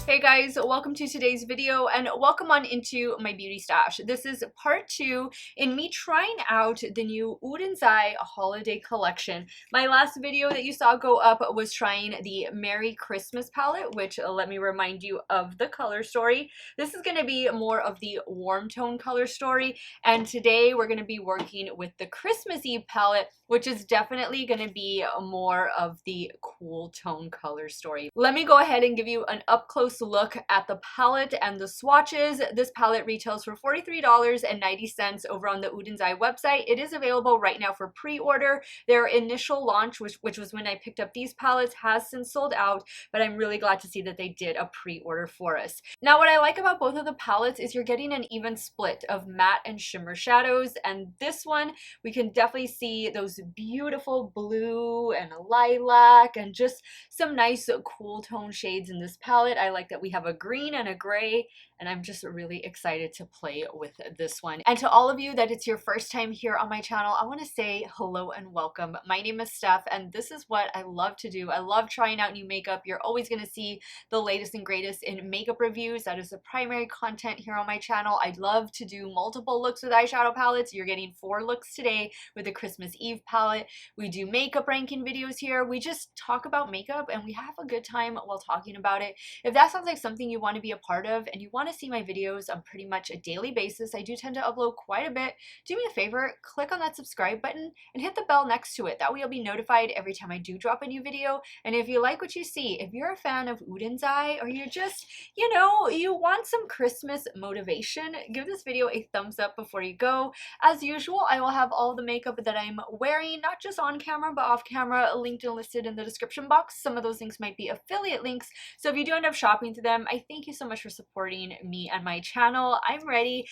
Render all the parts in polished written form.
Hey guys, welcome to today's video and welcome on into my beauty stash. This is part 2 in me trying out the new Oden's Eye holiday collection. My last video that you saw go up was trying the Merry Christmas palette, which let me remind you of the color story. This is going to be more of the warm tone color story, and today we're going to be working with the Christmas Eve palette, which is definitely going to be more of the cool tone color story. Let me go ahead and give you an up close look at the palette and the swatches. This palette retails for $43.90 over on the Oden's Eye website. It is available right now for pre-order. Their initial launch, which was when I picked up these palettes, has since sold out, but I'm really glad to see that they did a pre-order for us. Now, what I like about both of the palettes is you're getting an even split of matte and shimmer shadows, and this one we can definitely see those beautiful blue and lilac and just some nice cool tone shades in this palette. I like that we have a green and a gray, and I'm just really excited to play with this one. And to all of you that it's your first time here on my channel, I want to say hello and welcome. My name is Steff, and this is what I love to do. I love trying out new makeup. You're always going to see the latest and greatest in makeup reviews. That is the primary content here on my channel. I love to do multiple looks with eyeshadow palettes. You're getting 4 looks today with the Christmas Eve palette. We do makeup ranking videos here. We just talk about makeup and we have a good time while talking about it. If that sounds like something you want to be a part of and you want to see my videos on pretty much a daily basis, I do tend to upload quite a bit. Do me a favor, click on that subscribe button and hit the bell next to it. That way you'll be notified every time I do drop a new video. And if you like what you see, if you're a fan of Oden's Eye, or you're just, you know, you want some Christmas motivation, give this video a thumbs up before you go. As usual, I will have all the makeup that I'm wearing, not just on camera but off camera, linked and listed in the description box. Some of those links might be affiliate links, so if you do end up shopping through them, I thank you so much for supporting me and my channel. I'm ready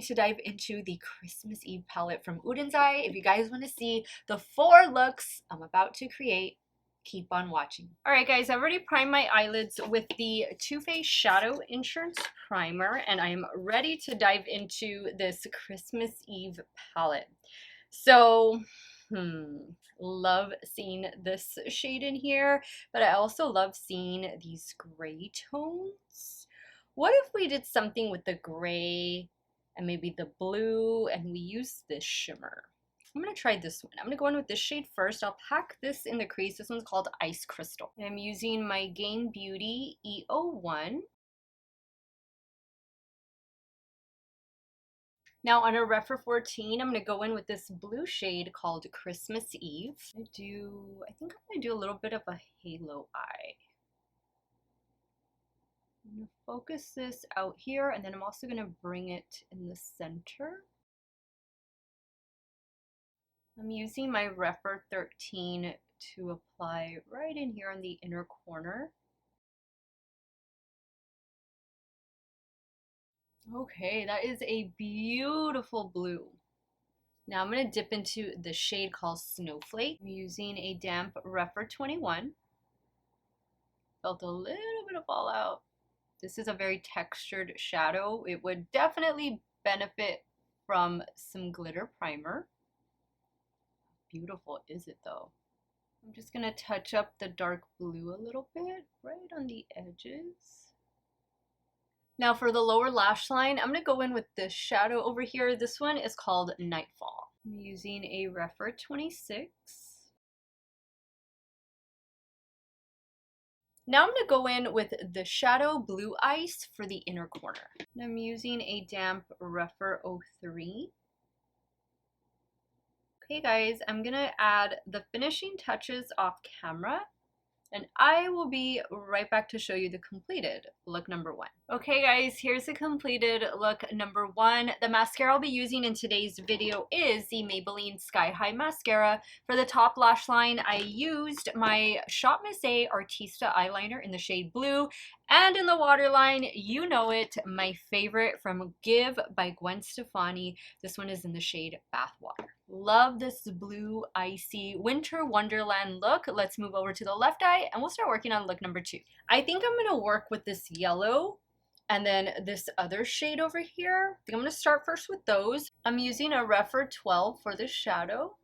to dive into the Christmas Eve palette from Oden's Eye. If you guys want to see the 4 looks I'm about to create, keep on watching. Alright guys, I've already primed my eyelids with the Too Faced Shadow Insurance Primer, and I'm ready to dive into this Christmas Eve palette. So, love seeing this shade in here, but I also love seeing these gray tones. What if we did something with the gray and maybe the blue and we use this shimmer? I'm going to try this one. I'm going to go in with this shade first. I'll pack this in the crease. This one's called Ice Crystal. And I'm using my Gain Beauty E01. Now on a Ref for 14, I'm going to go in with this blue shade called Christmas Eve. I think I'm going to do a little bit of a halo eye. I'm going to focus this out here, and then I'm also going to bring it in the center. I'm using my Ref for 13 to apply right in here on the inner corner. Okay, that is a beautiful blue. Now I'm going to dip into the shade called Snowflake. I'm using a damp Ref for 21. Felt a little bit of fallout. This is a very textured shadow. It would definitely benefit from some glitter primer. Beautiful is it though? I'm just going to touch up the dark blue a little bit right on the edges. Now for the lower lash line, I'm going to go in with this shadow over here. This one is called Nightfall. I'm using a Ref for 26. Now I'm going to go in with the Shadow Blue Ice for the inner corner. And I'm using a damp Ref for 03. Okay guys, I'm going to add the finishing touches off camera, and I will be right back to show you the completed look number 1. Okay guys, here's the completed look number 1. The mascara I'll be using in today's video is the Maybelline Sky High Mascara. For the top lash line, I used my Shop Miss A Artista eyeliner in the shade blue. And in the waterline, you know it, my favorite from Give by Gwen Stefani. This one is in the shade Bathwater. Love this blue, icy winter wonderland look. Let's move over to the left eye and we'll start working on look number 2. I think I'm going to work with this yellow and then this other shade over here. I think I'm going to start first with those. I'm using a Ref for 12 for the shadow.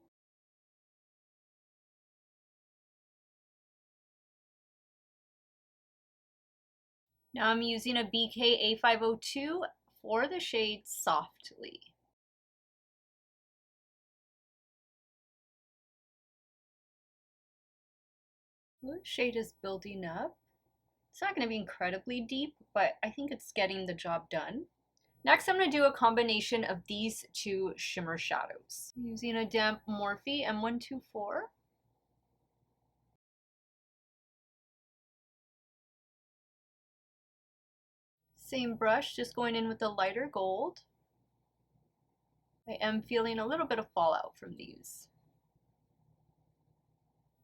Now I'm using a BK A502 for the shade Softly. The shade is building up. It's not going to be incredibly deep, but I think it's getting the job done. Next, I'm going to do a combination of these two shimmer shadows. I'm using a damp Morphe M124. Same brush, just going in with a lighter gold. I am feeling a little bit of fallout from these.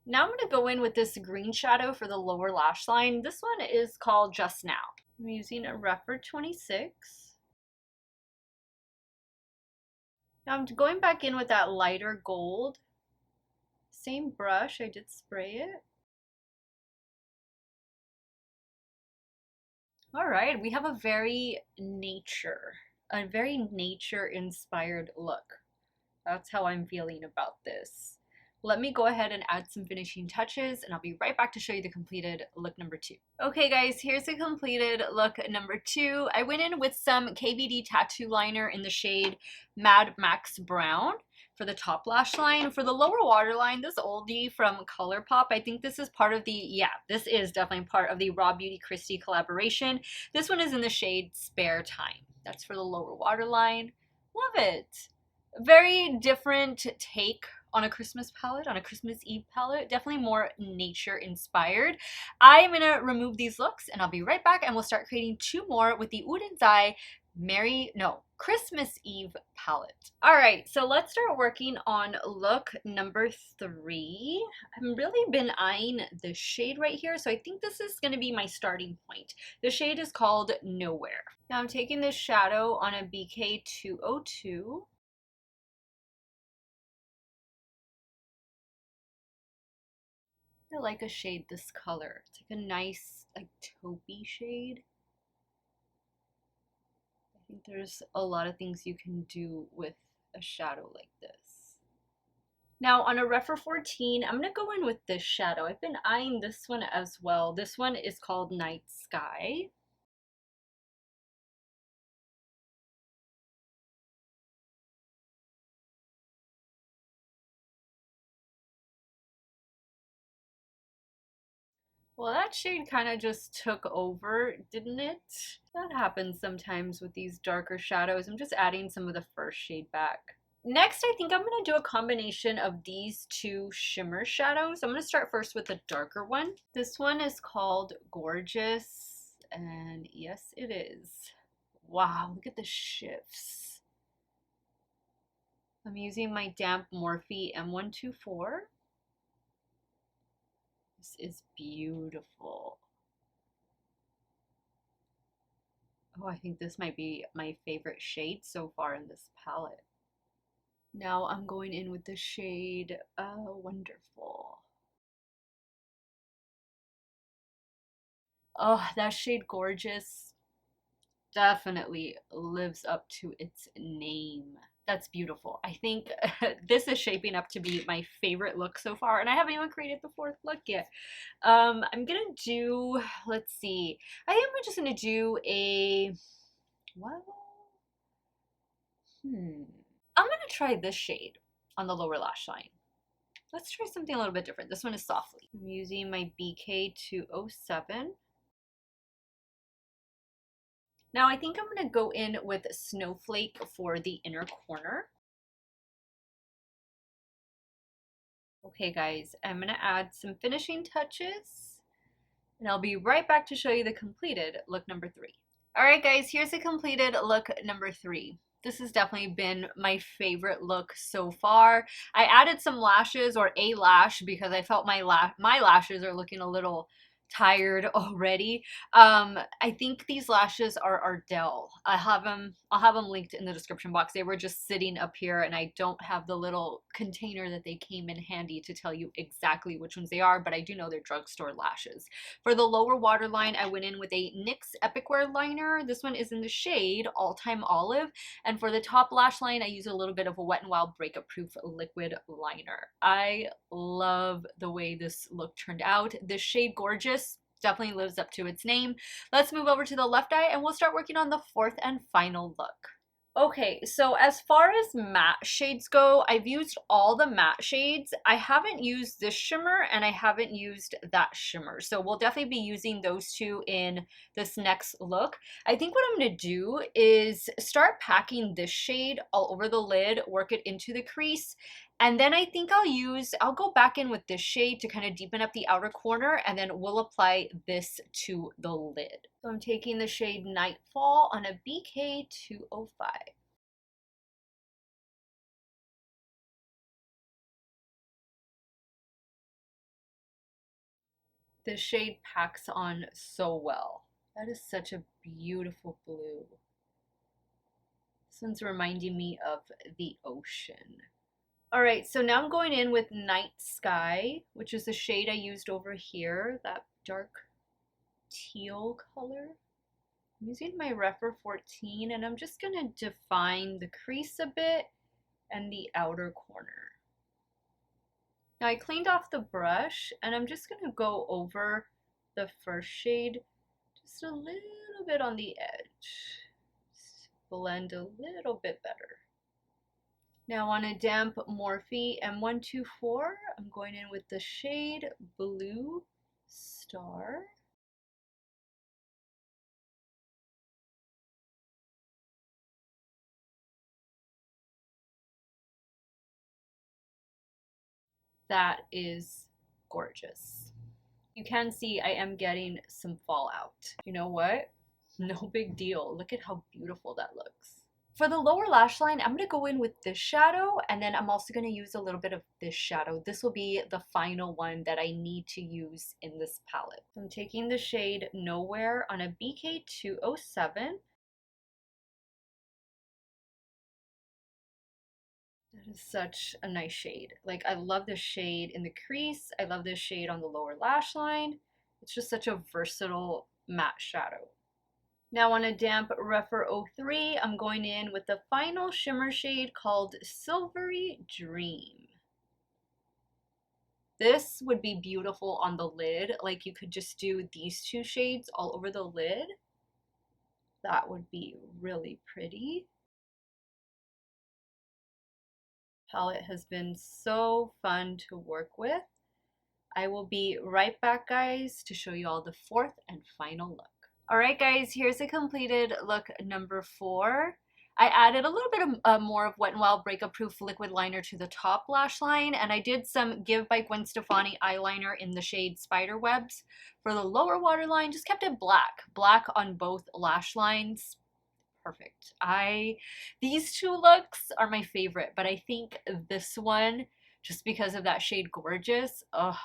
Now I'm going to go in with this green shadow for the lower lash line. This one is called Just Now. I'm using a Rephr 26. Now I'm going back in with that lighter gold. Same brush, I did spray it. All right, we have a very nature inspired look. That's how I'm feeling about this. Let me go ahead and add some finishing touches and I'll be right back to show you the completed look number 2. Okay guys, here's the completed look number 2. I went in with some KVD tattoo liner in the shade Mad Max Brown for the top lash line. For the lower waterline, this oldie from ColourPop, I think this is part of the, this is definitely part of the Raw Beauty Christie collaboration. This one is in the shade Spare Time. That's for the lower waterline. Love it. Very different take on a Christmas palette, on a Christmas Eve palette. Definitely more nature inspired. I am gonna remove these looks and I'll be right back and we'll start creating 2 more with the Oden's Eye Christmas Eve palette. All right, so let's start working on look number 3. I've really been eyeing this shade right here, so I think this is gonna be my starting point. The shade is called Nowhere. Now I'm taking this shadow on a BK 202. I like a shade this color. It's like a nice, like, taupey shade. I think there's a lot of things you can do with a shadow like this. Now on a Rephr 14, I'm gonna go in with this shadow. I've been eyeing this one as well. This one is called Night Sky. Well, that shade kind of just took over, didn't it? That happens sometimes with these darker shadows. I'm just adding some of the first shade back. Next, I think I'm going to do a combination of these 2 shimmer shadows. I'm going to start first with the darker one. This one is called Gorgeous, and yes, it is. Wow, look at the shifts. I'm using my damp Morphe M124. This is beautiful. Oh, I think this might be my favorite shade so far in this palette. Now I'm going in with the shade Wonderful. Oh, that shade Gorgeous definitely lives up to its name. That's beautiful. I think this is shaping up to be my favorite look so far, and I haven't even created the 4th look yet. I'm gonna do, let's see, I think I'm just gonna do a, what? I'm gonna try this shade on the lower lash line. Let's try something a little bit different. This one is Softly. I'm using my BK 207. Now I think I'm gonna go in with Snowflake for the inner corner. Okay guys, I'm gonna add some finishing touches and I'll be right back to show you the completed look number 3. All right guys, here's the completed look number 3. This has definitely been my favorite look so far. I added some lashes, or a lash, because I felt my lashes are looking a little tired already. I think these lashes are Ardell. I'll have them linked in the description box. They were just sitting up here and I don't have the little container that they came in handy to tell you exactly which ones they are, but I do know they're drugstore lashes. For the lower waterline, I went in with a NYX Epic Wear liner. This one is in the shade All Time Olive, and for the top lash line, I use a little bit of a Wet n Wild Breakup Proof liquid liner. I love the way this look turned out. This shade Gorgeous, definitely lives up to its name. Let's move over to the left eye and we'll start working on the fourth and final look. Okay, so as far as matte shades go, I've used all the matte shades. I haven't used this shimmer and I haven't used that shimmer. So we'll definitely be using those two in this next look. I think what I'm going to do is start packing this shade all over the lid, work it into the crease, and then I think I'll go back in with this shade to kind of deepen up the outer corner, and then we'll apply this to the lid. So I'm taking the shade Nightfall on a BK205. This shade packs on so well. That is such a beautiful blue. This one's reminding me of the ocean. All right, so now I'm going in with Night Sky, which is the shade I used over here, that dark teal color. I'm using my Refer 14 and I'm just gonna define the crease a bit and the outer corner. Now I cleaned off the brush and I'm just gonna go over the first shade just a little bit on the edge. Just blend a little bit better. Now on a damp Morphe M124, I'm going in with the shade Blue Star. That is gorgeous. You can see I am getting some fallout. You know what? No big deal. Look at how beautiful that looks. For the lower lash line, I'm going to go in with this shadow, and then I'm also going to use a little bit of this shadow. This will be the final one that I need to use in this palette. I'm taking the shade Nowhere on a BK207. That is such a nice shade. Like, I love this shade in the crease. I love this shade on the lower lash line. It's just such a versatile matte shadow. Now on a damp Refer 03, I'm going in with the final shimmer shade called Silvery Dream. This would be beautiful on the lid. Like, you could just do these two shades all over the lid. That would be really pretty. Palette has been so fun to work with. I will be right back, guys, to show you all the fourth and final look. All right, guys, here's a completed look number 4. I added a little bit of more of Wet n Wild Breakup Proof liquid liner to the top lash line, and I did some Give by Gwen Stefani eyeliner in the shade Spiderwebs. For the lower waterline, just kept it black on both lash lines. Perfect. These two looks are my favorite, but I think this one, just because of that shade Gorgeous, oh,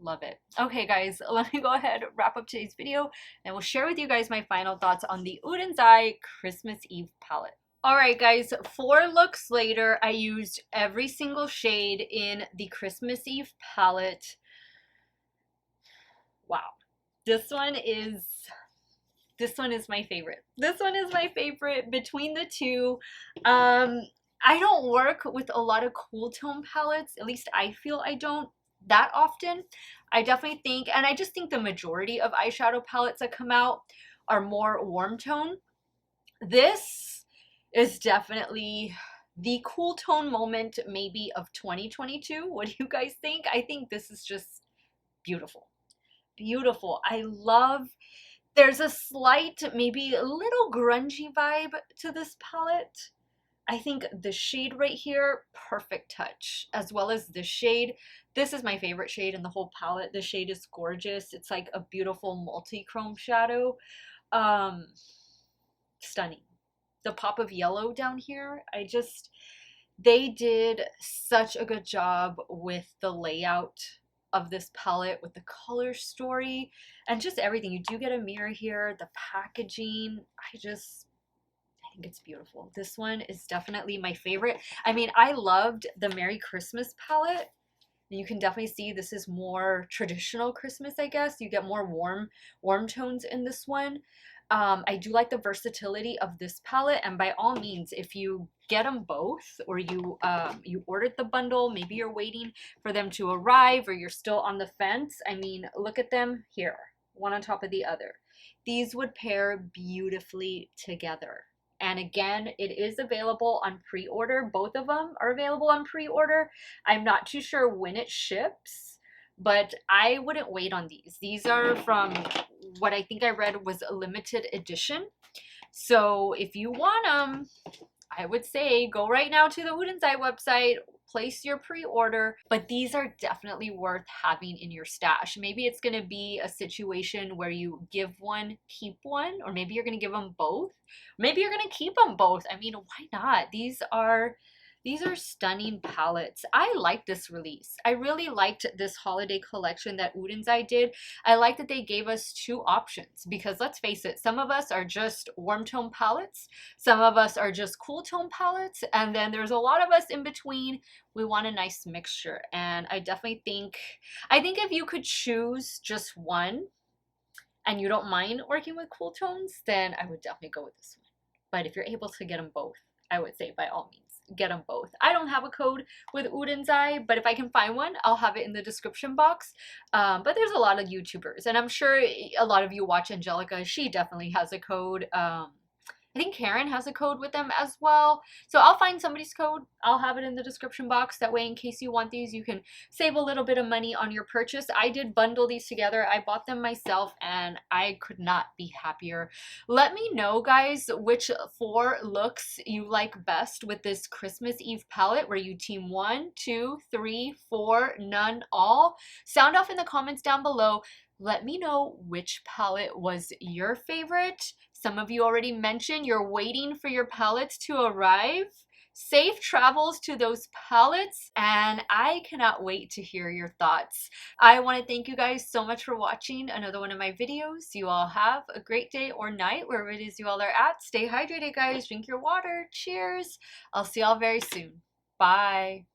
love it. Okay, guys, let me go ahead wrap up today's video and we'll share with you guys my final thoughts on the Oden's Eye Christmas Eve palette. All right, guys, 4 looks later, I used every single shade in the Christmas Eve palette. Wow. This one is my favorite. This one is my favorite between the two. I don't work with a lot of cool tone palettes. At least I feel I don't that often. I definitely think, and I just think the majority of eyeshadow palettes that come out are more warm tone. This is definitely the cool tone moment maybe of 2022. What do you guys think? I think this is just beautiful. Beautiful. I love, there's a slight, maybe a little grungy vibe to this palette. I think the shade right here, perfect touch, as well as this shade. This is my favorite shade in the whole palette. The shade is gorgeous. It's like a beautiful multi-chrome shadow. Stunning. The pop of yellow down here, they did such a good job with the layout of this palette, with the color story, and just everything. You do get a mirror here, the packaging, I think it's beautiful. This one is definitely my favorite. I mean, I loved the Merry Christmas palette. You can definitely see this is more traditional Christmas, I guess. You get more warm tones in this one. I do like the versatility of this palette, and by all means, if you get them both, or you ordered the bundle, maybe you're waiting for them to arrive, or you're still on the fence. I mean, look at them here. one on top of the other. These would pair beautifully together. And again, it is available on pre-order. Both of them are available on pre-order. I'm not too sure when it ships, but I wouldn't wait on these. These are from what I think I read was a limited edition. So if you want them, I would say go right now to the Oden's Eye website, place your pre-order, but these are definitely worth having in your stash. Maybe it's going to be a situation where you give one, keep one, or maybe you're going to give them both. Maybe you're going to keep them both. I mean, why not? These are stunning palettes. I like this release. I really liked this holiday collection that Oden's Eye did. I like that they gave us two options because let's face it, some of us are just warm tone palettes, some of us are just cool tone palettes, and then there's a lot of us in between. We want a nice mixture, and I definitely think, if you could choose just one and you don't mind working with cool tones, then I would definitely go with this one. But if you're able to get them both, I would say by all means, get them both. I don't have a code with Oden's Eye, but if I can find one, I'll have it in the description box. But there's a lot of YouTubers, and I'm sure a lot of you watch Angelica. She definitely has a code. I think Karen has a code with them as well. So I'll find somebody's code. I'll have it in the description box. That way, in case you want these, you can save a little bit of money on your purchase. I did bundle these together. I bought them myself and I could not be happier. Let me know, guys, which 4 looks you like best with this Christmas Eve palette. Were you team 1, 2, 3, 4, none, all? Sound off in the comments down below. Let me know which palette was your favorite. Some of you already mentioned you're waiting for your palettes to arrive. Safe travels to those palettes, and I cannot wait to hear your thoughts. I want to thank you guys so much for watching another one of my videos. You all have a great day or night, wherever it is you all are at. Stay hydrated, guys. Drink your water. Cheers. I'll see y'all very soon. Bye.